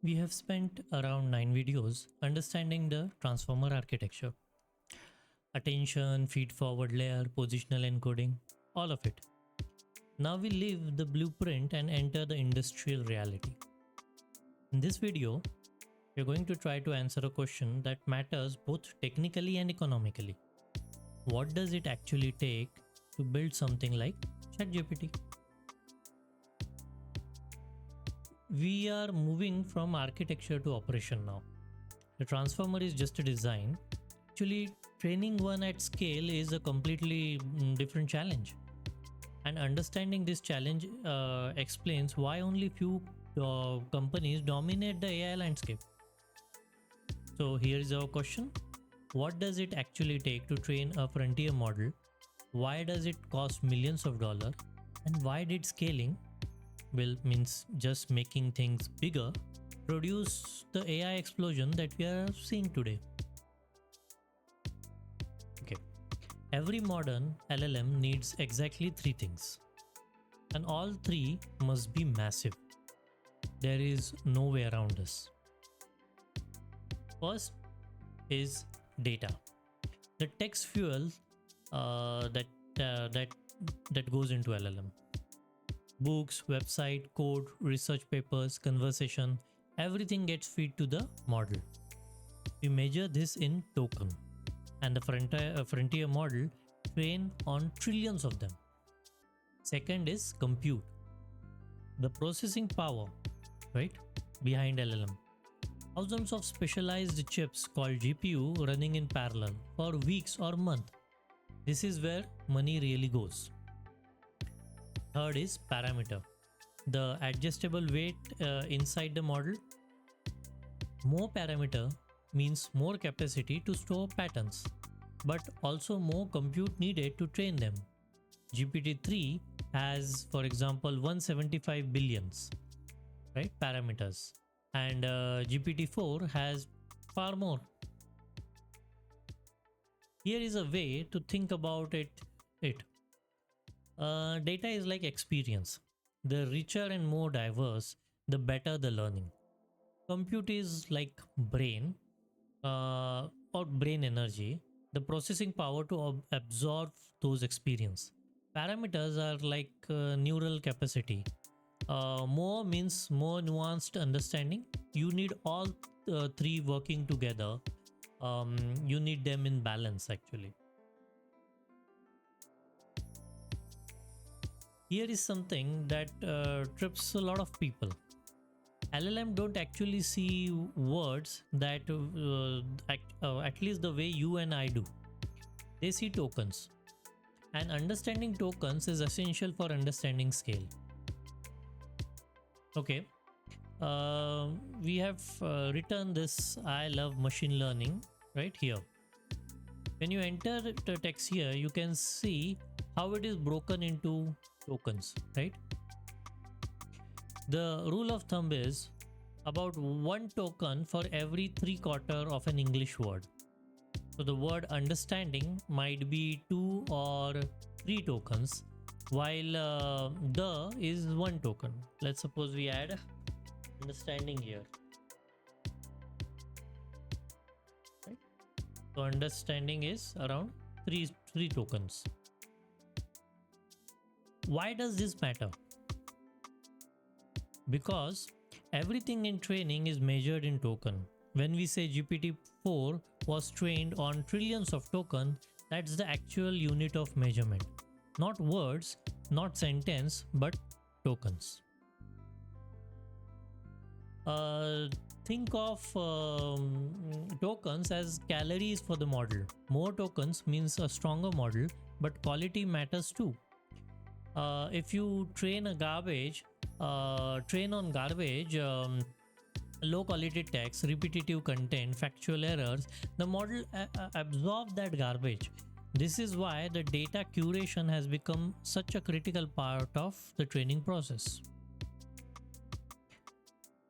We have spent around 9 videos understanding the transformer architecture. Attention, feed forward layer, positional encoding, all of it. Now we leave the blueprint and enter the industrial reality. In this video, we're going to try to answer a question that matters both technically and economically. What does it actually take to build something like ChatGPT? We are moving from architecture to operation now. The transformer is just a design. Actually, training one at scale is a completely different challenge. And understanding this challenge explains why only few companies dominate the AI landscape. So here is our question. What does it actually take to train a frontier model? Why does it cost millions of dollars? And why did scaling, well, means just making things bigger, produce the AI explosion that we are seeing today? Okay. Every modern LLM needs exactly three things. And all three must be massive. There is no way around this. First is data. The text fuel that goes into LLM. Books, website, code, research papers, conversation, everything gets fed to the model. We measure this in token, and the frontier model train on trillions of them. Second is compute. The processing power, right, behind LLM. Thousands of specialized chips called GPU running in parallel for weeks or months. This is where money really goes. Third is parameter. The adjustable weight inside the model. More parameter means more capacity to store patterns, but also more compute needed to train them. GPT-3 has, for example, 175 billions, right, parameters, and GPT-4 has far more. Here is a way to think about it. Data is like experience. The richer and more diverse, the better the learning. Compute is like brain or brain energy, the processing power to absorb those experience. Parameters are like neural capacity. More means more nuanced understanding. You need all three working together. You need them in balance actually. Here is something that trips a lot of people. LLM don't actually see words that at least the way you and I do. They see tokens. And understanding tokens is essential for understanding scale. Okay. We have written this I love machine learning right here. When you enter the text here, you can see how it is broken into tokens, right? The rule of thumb is about one token for every 3/4 of an English word. So the word understanding might be 2 or 3 tokens, while the is 1 token. Let's suppose we add understanding here. Right? So understanding is around 3 tokens. Why does this matter? Because everything in training is measured in token. When we say GPT-4 was trained on trillions of tokens, that's the actual unit of measurement. Not words, not sentence, but tokens. Think of tokens as calories for the model. More tokens means a stronger model, but quality matters too. If you train on garbage, low quality text, repetitive content, factual errors, the model absorbs that garbage. This is why the data curation has become such a critical part of the training process.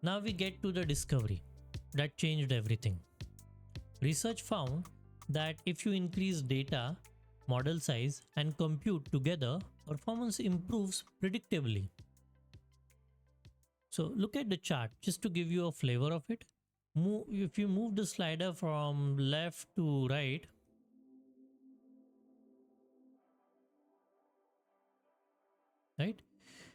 Now we get to the discovery that changed everything. Research found that if you increase data, model size, and compute together, performance improves predictably. So look at the chart just to give you a flavor of it. If you move the slider from left to right, right?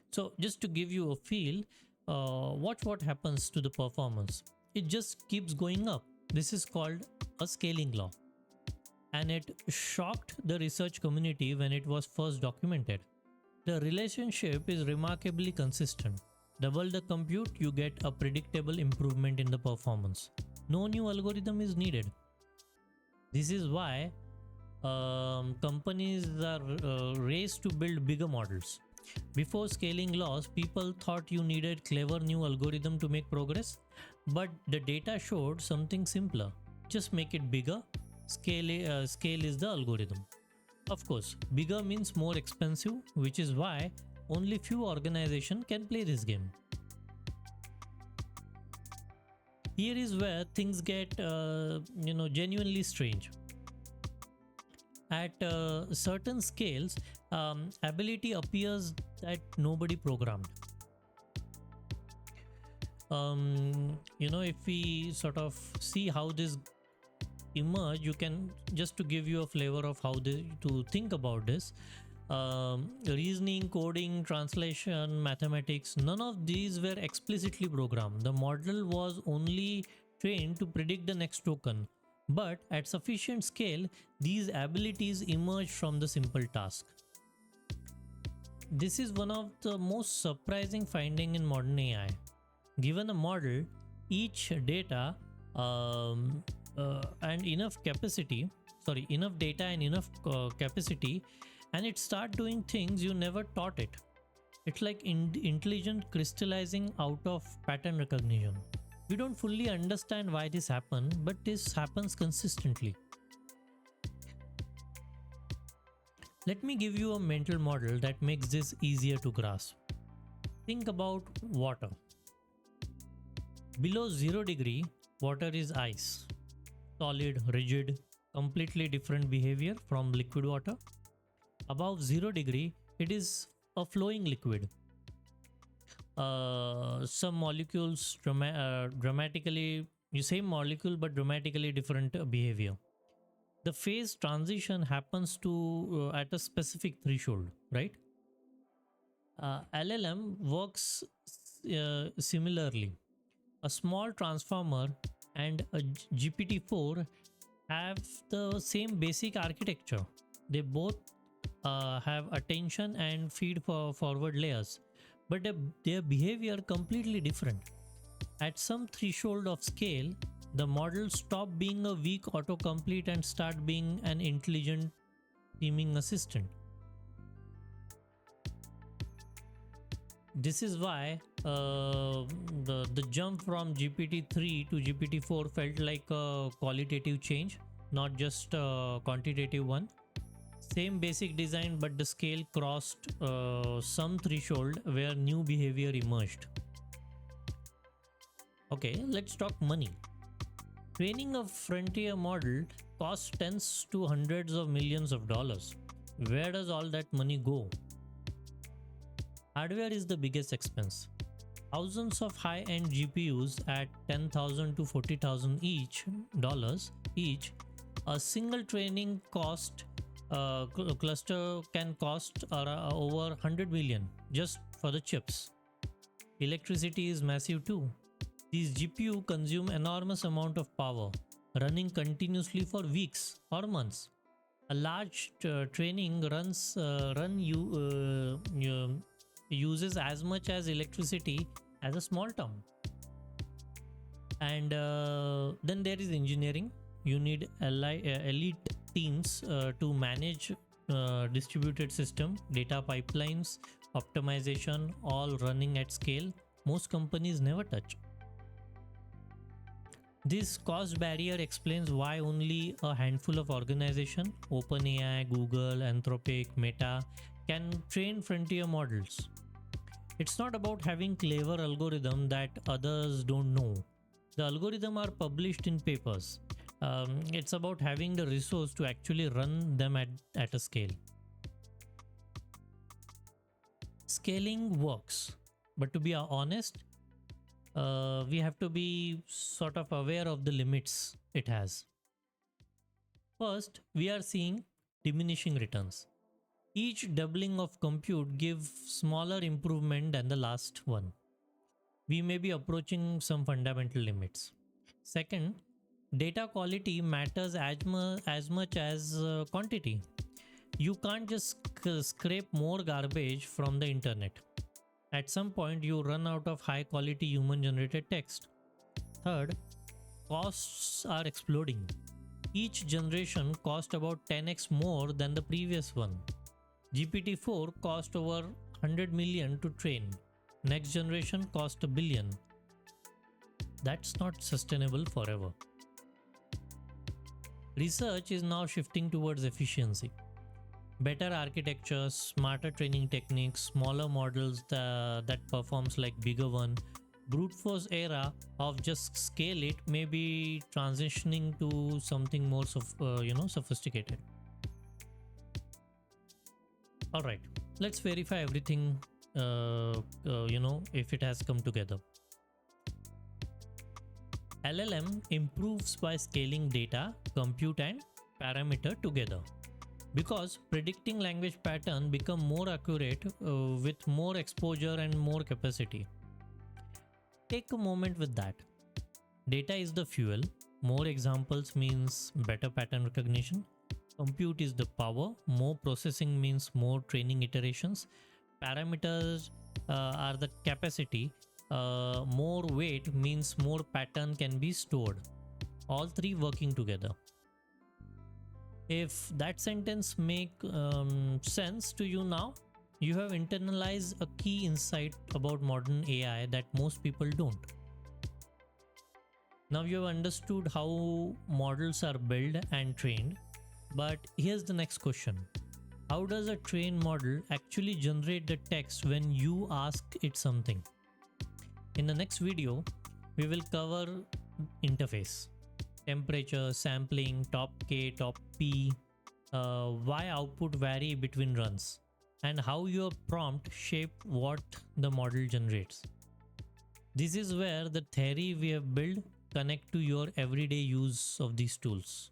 So just to give you a feel, watch what happens to the performance. It just keeps going up. This is called a scaling law. And it shocked the research community when it was first documented. The relationship is remarkably consistent. Double the compute, you get a predictable improvement in the performance. No new algorithm is needed. This is why companies are raced to build bigger models. Before scaling laws, people thought you needed clever new algorithm to make progress, but the data showed something simpler. Just make it bigger. Scale is the algorithm. Of course, bigger means more expensive, which is why only few organizations can play this game. Here is where things get genuinely strange. At certain scales, ability appears that nobody programmed. If we sort of see how this emerge, you can, just to give you a flavor of how to think about this. Reasoning, coding, translation, mathematics, none of these were explicitly programmed. The model was only trained to predict the next token. But at sufficient scale, these abilities emerge from the simple task. This is one of the most surprising findings in modern AI. Given a model, each data and enough capacity, enough data and enough capacity, and it start doing things you never taught it. It's like intelligent crystallizing out of pattern recognition. We don't fully understand why this happens, but this happens consistently. Let me give you a mental model that makes this easier to grasp. Think about water. Below 0 degree, water is ice. Solid, rigid, completely different behavior from liquid water. Above 0 degree, it is a flowing liquid. Some molecules dramatically, you same molecule but dramatically different behavior. The phase transition happens to at a specific threshold, right? LLM works similarly. A small transformer and a GPT-4 have the same basic architecture. They both have attention and feed for forward layers, but their behavior completely different. At some threshold of scale, the model stop being a weak autocomplete and start being an intelligent teaming assistant. This is why the jump from GPT-3 to GPT-4 felt like a qualitative change, not just a quantitative one. Same basic design, but the scale crossed some threshold where new behavior emerged. Okay, let's talk money. Training a frontier model costs tens to hundreds of millions of dollars. Where does all that money go? Hardware is the biggest expense. Thousands of high-end GPUs at $10,000 to $40,000 each. A single training cost cluster can cost over 100 million just for the chips. Electricity is massive too. These GPU consume enormous amount of power, running continuously for weeks or months. A large training uses as much as electricity as a small town. And then there is engineering. You need elite teams to manage distributed system, data pipelines, optimization, all running at scale. Most companies never touch. This cost barrier explains why only a handful of organizations, OpenAI, Google, Anthropic, Meta, can train frontier models. It's not about having clever algorithm that others don't know. The algorithm are published in papers. It's about having the resource to actually run them at a scale. Scaling works, but to be honest, we have to be sort of aware of the limits it has. First, we are seeing diminishing returns. Each doubling of compute gives smaller improvement than the last one. We may be approaching some fundamental limits. Second, data quality matters as much as quantity. You can't just scrape more garbage from the internet. At some point, you run out of high quality human generated text. Third, costs are exploding. Each generation cost about 10x more than the previous one. GPT-4 cost over 100 million to train. Next generation cost a billion. That's not sustainable forever. Research is now shifting towards efficiency. Better architecture, smarter training techniques, smaller models that performs like bigger one. Brute force era of just scale it may be transitioning to something more sophisticated. All right, let's verify everything. If it has come together. LLM improves by scaling data, compute, and parameter together. Because predicting language pattern become more accurate with more exposure and more capacity. Take a moment with that. Data is the fuel. More examples means better pattern recognition. Compute is the power. More processing means more training iterations. Parameters are the capacity. More weight means more pattern can be stored. All three working together. If that sentence make sense to you now, you have internalized a key insight about modern AI that most people don't. Now you have understood how models are built and trained, but here's the next question. How does a trained model actually generate the text when you ask it something? In the next video, we will cover interface, temperature, sampling, top K, top P, why output vary between runs, and how your prompt shape what the model generates. This is where the theory we have built connect to your everyday use of these tools.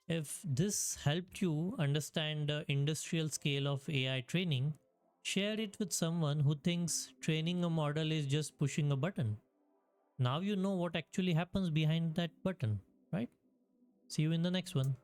If this helped you understand the industrial scale of AI training, share it with someone who thinks training a model is just pushing a button. Now you know what actually happens behind that button, right? See you in the next one.